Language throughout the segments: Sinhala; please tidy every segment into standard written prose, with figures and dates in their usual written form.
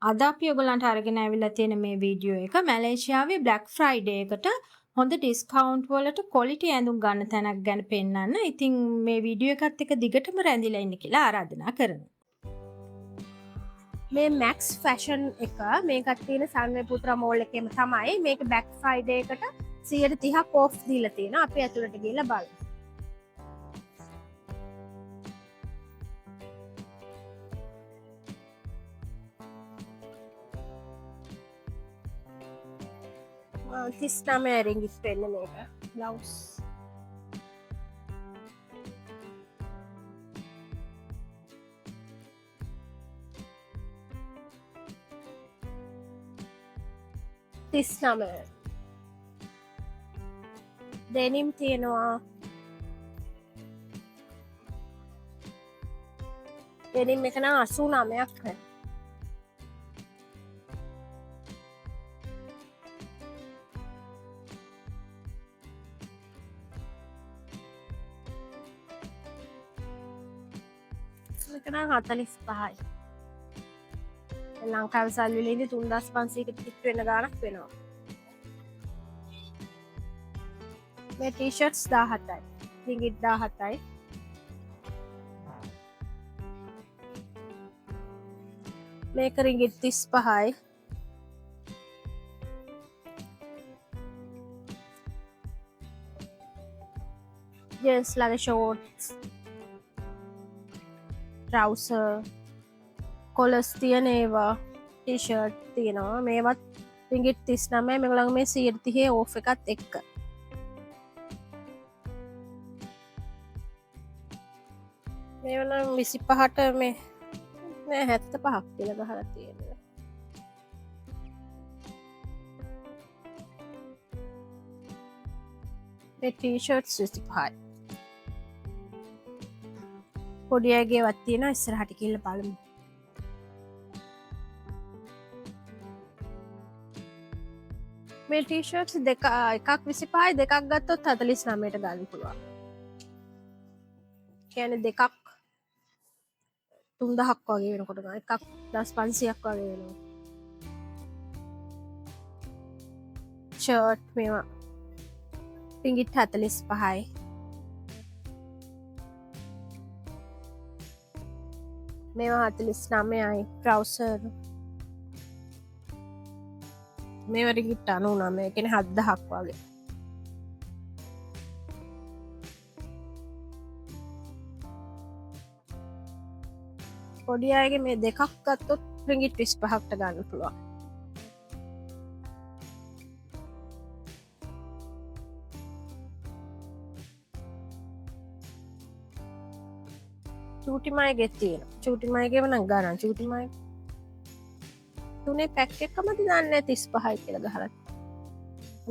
අද අපි ඔයගලන්ට අරගෙන ඇවිල්ලා තියෙන මේ වීඩියෝ එක මැලේසියාවේ Black Friday එකට හොඳ ඩිස්කවුන්ට් වලට ක්වොලිටි ඇඳුම් ගන්න තැනක් ගැන පෙන්නන්න. ඉතින් මේ වීඩියෝ එකත් එක්ක දිගටම රැඳිලා ඉන්න කියලා ආරාධනා කරනවා. මේ මැක්ස් ෆැෂන් එක මේකත් තියෙන සන්වේපුත්‍රා මෝල් එකේම තමයි. මේක Black Friday එකට 130ක් ඕෆ් දීලා තියෙනවා. අපි ඇතුළට ගිහලා බලමු. $39 රින්ගිත් වෙන්න මේක. බ්ලවුස් $39. දෙනිම් තියෙනවා. දෙනිම් එක නම් 89ක් වෙනවා. මෙතන 45යි. ලංකාවේ සල්ලි වලින්දි 3500කට ටික වෙන ගාණක් වෙනවා. මේ ටී-ෂර්ට්ස් 17යි. රින්ගිත් 17යි. මේක රින්ගිත් 35යි. ජෙන්ස් ලගේ ෂෝට්ස් trouser කොලස් තියෙන ඒවා ටී-ෂර්ට් තියෙනවා. මේවත් රින්ගිත් 39යි. මේගොල්ලන්ගේ මේ 130 ඕෆ් එකත් එක්ක. මේවා නම් 25ට මේ 75ක් කියලා ගහලා තියෙනවා. මේ ටී-ෂර්ට්ස් 25යි. පොඩි අයගේවත් තියෙනවා. ඉස්සරහට කියලා බලමු. මේ ටී-ෂර්ට්ස් එකක් 25යි. දෙකක් ගත්තොත් 49ට ගන්න පුළුවන්. කියන්නේ දෙකක් 3000ක් වගේ වෙනකොට ගන්න. එකක් 1500ක් වගේ වෙනවා. ෂර්ට් මේවා රින්ගිත් 45යි. මේවා 49යි. ට්‍රවුසර් මේවා රින්ගිත් 99. ඒ කියන්නේ 7000ක් වගේ. පොඩි අයගේ මේ දෙකක් ගත්තොත් රින්ගිත් 25කට ගන්න පුළුවන්. චූටි මයගේ තියෙනවා. චූටි මයගේම නම් ගන්න. චූටි මය තුනේ පැක් එකමද දන්නේ 35යි කියලා ගහලා.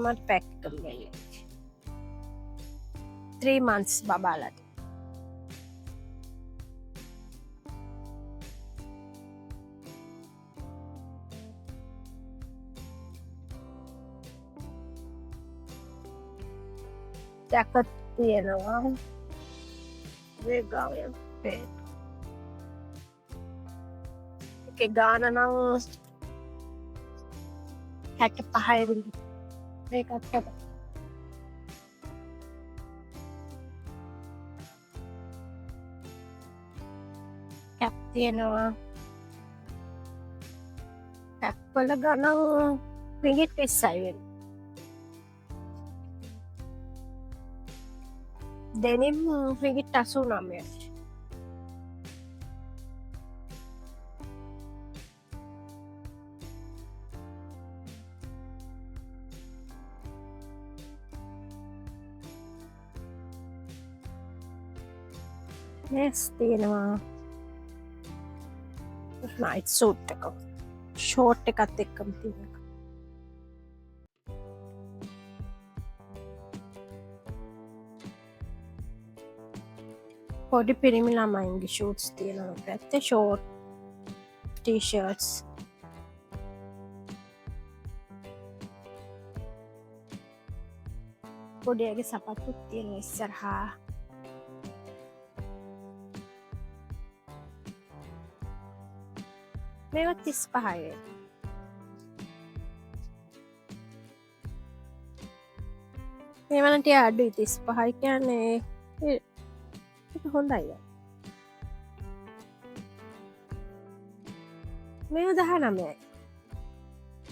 මට පැක් එකම ගන්නේ. 3 months බබාලට. ජැකට් තියෙනවා. වේගාවෙන් පේ. ඒකේ ගාන නම් 65යි රින්ගිත්. මේකත් කැප. කැප් තියෙනවා. කැප් වල ගණන් රින්ගිත් 20යි වෙනවා. දෙනිම් රින්ගිත් 89යි. Yes, තියෙනවා. නයිට් සූට් එක. ෂෝට් එකත් එක්කම තියෙනවා. පොඩි පිරිමි ළමයින්ගේ ෂූට්ස් තියෙනවා. පැත්තේ ෂෝට් ටී-ෂර්ට්ස්. පොඩි අයගේ සපත්තුත් තියෙනවා ඉස්සරහා. මේවත් 35යි. මේවන ටික අඩුයි 35 කියන්නේ ඒක හොඳයි. මේව 19යි.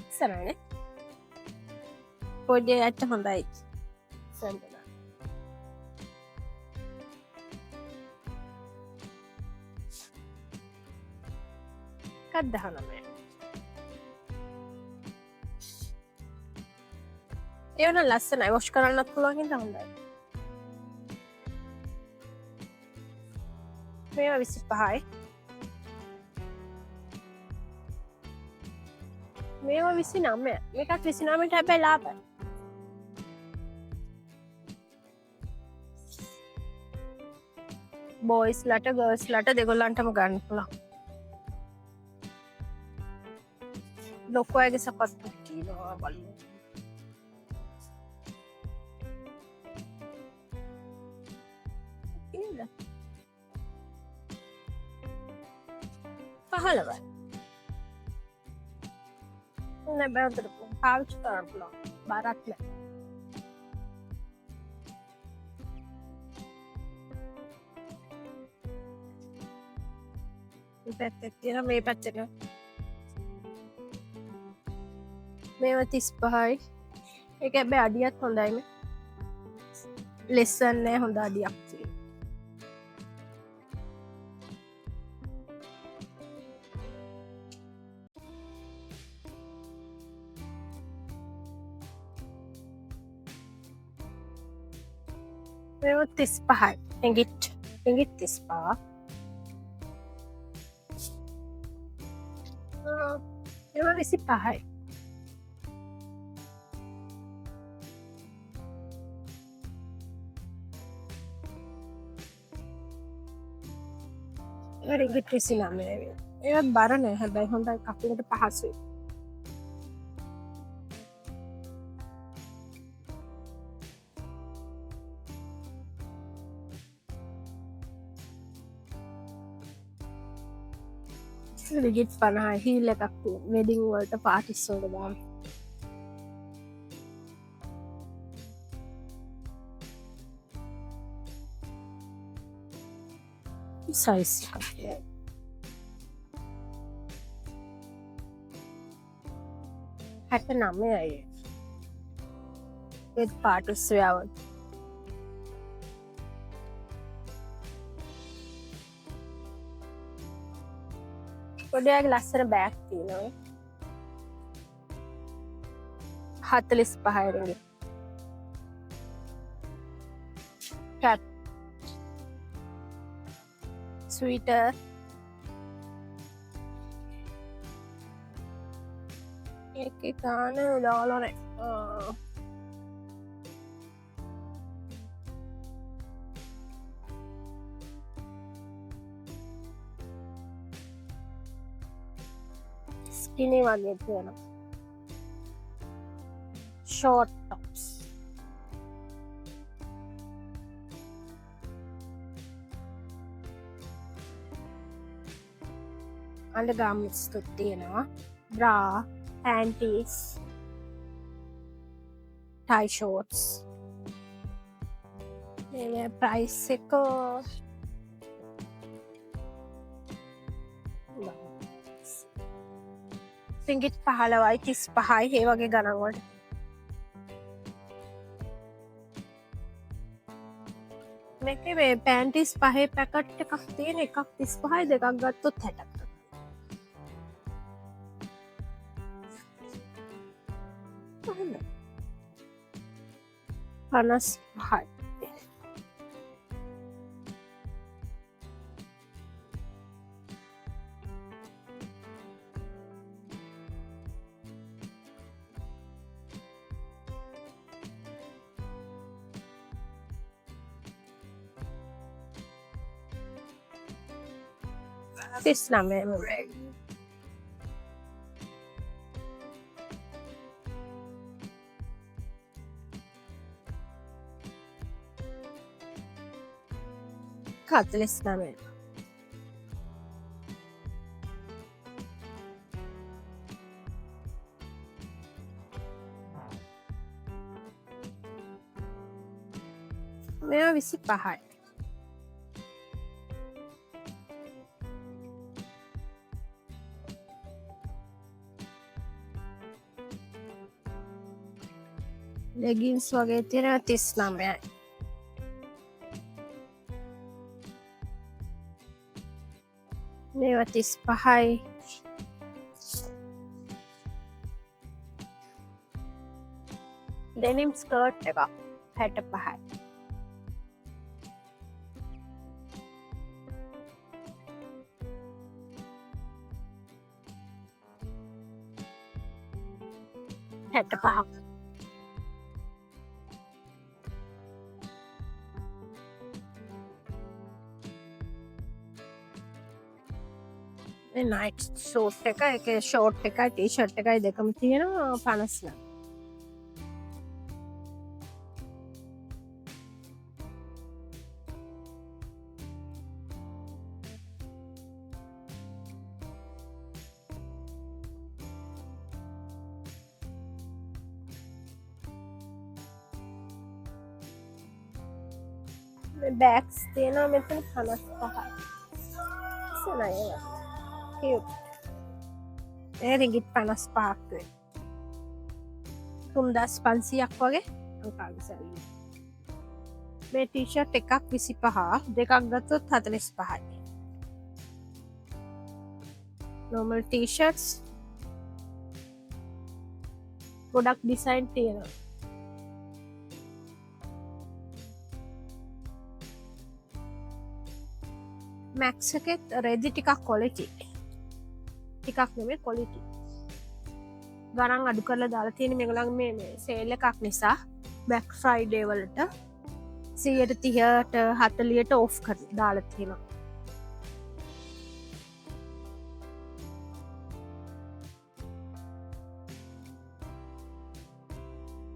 ඉස්සරහනේ. පොඩි ඇට හොඳයි. සම්පූර්ණ. කත් 19යි. ඒවන ලස්සනයි වොෂ් කරන්නත් පුළුවන් හින්දා හොඳයි. මේවා 25යි. මේවා 29. මේකත් 29ට හැබැයි ලාභයි. බොයිස් ලට ගර්ල්ස් ලට දෙගොල්ලන්ටම ගන්න පුළුවන්. ලොකු අයගේ සපත්තු තියෙනවා බලමු. ඉන්න. 15යි. නෑ බෑන්තර පාවිච්චි කරන්න පුළුවන්. බාරක් නෑ. මේ පැත්තේ තියෙන මේ පැත්තේ මේව 35යි. ඒක හැබැයි අඩියත් හොඳයි මේ. ලෙසන් නෑ හොඳ අඩියක් තියෙන. මේව 35යි. රින්ගිට් 35. මේව 25යි. රින්ගිට් 29යි. ඒවත් බර නෑ හැබැයි හොඳයි කකුලට පහසුයි. රිගිට් 50යි හීල් එකක් තියෙන වෙඩින් වලට පාටිස් වලට දාන්න. සයිස් එකක් තියෙනවා. 69යි. ඒත් පාටිස් වේවල්. පොඩියාගේ ලස්සන බෑග් තියෙනවා. 45යි රින්ගිට්. කැට් ස්වීටර් ඒකේ ගාන ඩොලර් ස්කිනි වගේ තියෙනවා. ෂෝට් ටොප්ස් අන්ඩර්ගාර්මන්ට්ස් තියෙනවා. බ්‍රා panties tie shorts මේ ප්‍රයිස් එක රින්ගිට් 15යි 35යි ඒ වගේ ගණන් වලට. මේකේ මේ panties පහේ පැකට් එකක් තියෙන එකක් 35යි දෙකක් ගත්තොත් 60ක්. 55යි. තිස් නමයම රැග්. කතලිස් නමය. මේවා 25යි. ලෙගින්ස් වගේ තියෙනවා 39යි. මේවා 35යි. ඩෙනිම් ස්කර්ට් එකක් 65යි. නයිට් සූට් එක ෂෝට් එකයි ටී-ෂර්ට් එකයි දෙකම තියෙනවා 59. බෑග්ස් තියෙනවා මෙතන 55යි. සනයි cute. රිංගිත් 55ක් වේ. 3500ක් වගේ ලංකාවේ සල්ලි. මේ ටී-ෂර්ට් එකක් 25 දෙකක් ගත්තොත් 45යි. normal ටී-ෂර්ට්ස් ගොඩක් ඩිසයින් තියෙනවා. මැක්ස් එකෙත් රෙදි ටිකක් quality. ටිකක් නෙමෙයි quality. ගණන් අඩු කරලා දාලා තියෙන මේගොල්ලන් මේ සේල් එකක් නිසා Black Friday වලට 130ට 40ට ඔෆ් කරලා දාලා තියෙනවා.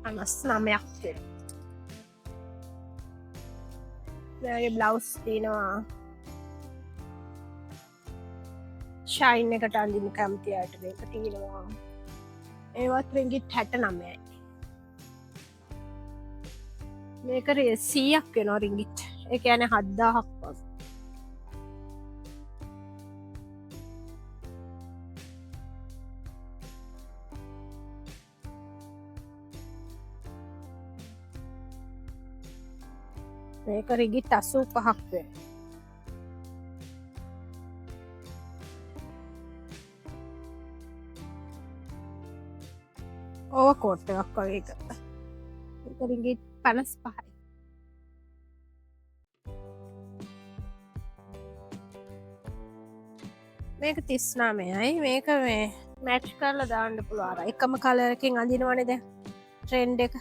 අනස් 9ක් තියෙනවා. මේගේ බ්ලවුස් තියෙනවා ෂයින් එකට අඳින්න කැමති අයට මේක තියෙනවා. ඒවත් රින්ගිට් 69යි. මේක 100ක් වෙනවා රින්ගිට්. ඒ කියන්නේ 7000ක් වගේ. මේක රින්ගිට් 85ක් වෙනවා. ඕවර්කෝට් එකක් වගේ එකක්. ඒක රින්ගිට් 55යි. මේක 39යි. මේක මේ මැච් කරලා දාන්න පුළුවන්. අර එකම කලර් එකකින් අඳිනවනේ දැන් ට්‍රෙන්ඩ් එක.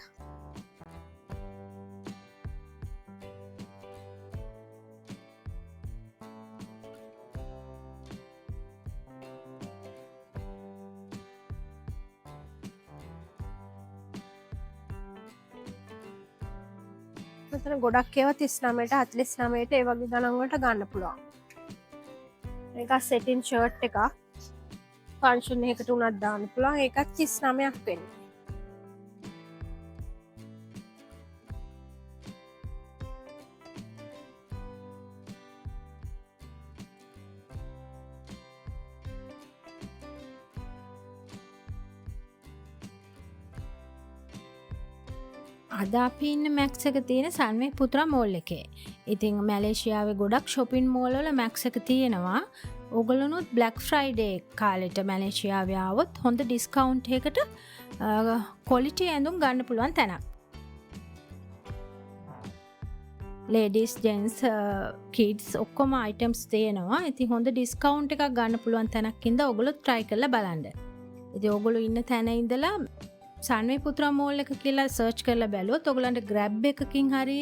මෙතන ගොඩක් ඒවා 39ට 49ට ඒ වගේ ගණන් වලට ගන්න පුළුවන්. මේක සෙටින් ෂර්ට් එකක්. ෆන්ක්ෂන් එකකට උනත් දාන්න පුළුවන්. ඒකත් 39ක් වෙන්නේ. අද අපි ඉන්න මැක්ස් එක තියෙන සන්වේ පුත්‍රා මෝල් එකේ. ඉතින් මැලේසියාවේ ගොඩක් shopping mall වල මැක්ස් එක තියෙනවා. ඔයගොල්ලොනුත් Black Friday කාලෙට මැලේසියාවේ ආවොත් හොඳ ඩිස්කවුන්ට් එකකට quality ඇඳුම් ගන්න පුළුවන් තැනක්. ladies gents kids ඔක්කොම items තියෙනවා. ඉතින් හොඳ ඩිස්කවුන්ට් එකක් ගන්න පුළුවන් තැනක් ඉඳලා ඔයගොල්ලෝ try කරලා බලන්න. ඉතින් ඔයගොල්ලෝ ඉන්න තැන ඉඳලා සන්වේ පුත්‍රා මෝල් එක කියලා සර්ච් කරලා බැලුවොත් ඔයගලන්ට grab එකකින් හරි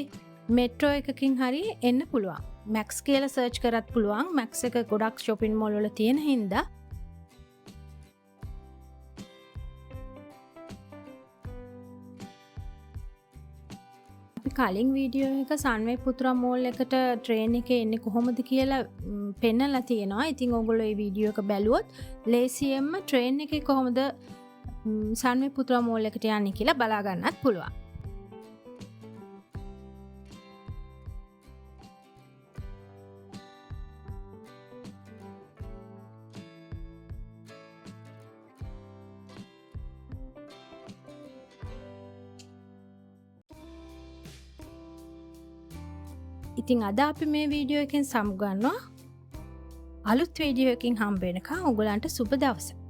metro එකකින් හරි එන්න පුළුවන්. max කියලා සර්ච් කරත් පුළුවන්. max එක ගොඩක් shopping mall වල තියෙන හින්දා අපි කලින් වීඩියෝ එක සන්වේ පුත්‍රා මෝල් එකට ට්‍රේන් එකේ එන්නේ කොහොමද කියලා පෙන්නලා තියෙනවා. ඉතින් ඔයගොල්ලෝ මේ වීඩියෝ එක බැලුවොත් ලේසියෙන්ම ට්‍රේන් එකේ කොහොමද සන්වේ පුත්‍රා මෝල් එකට යන්නේ කියලා බලා ගන්නත් පුළුවන්. ඉතින් අද අපි මේ වීඩියෝ එකෙන් සමුගන්නවා. අලුත් වීඩියෝ එකකින් හම්බ වෙනකන් ඔයගලන්ට සුබ දවසක්.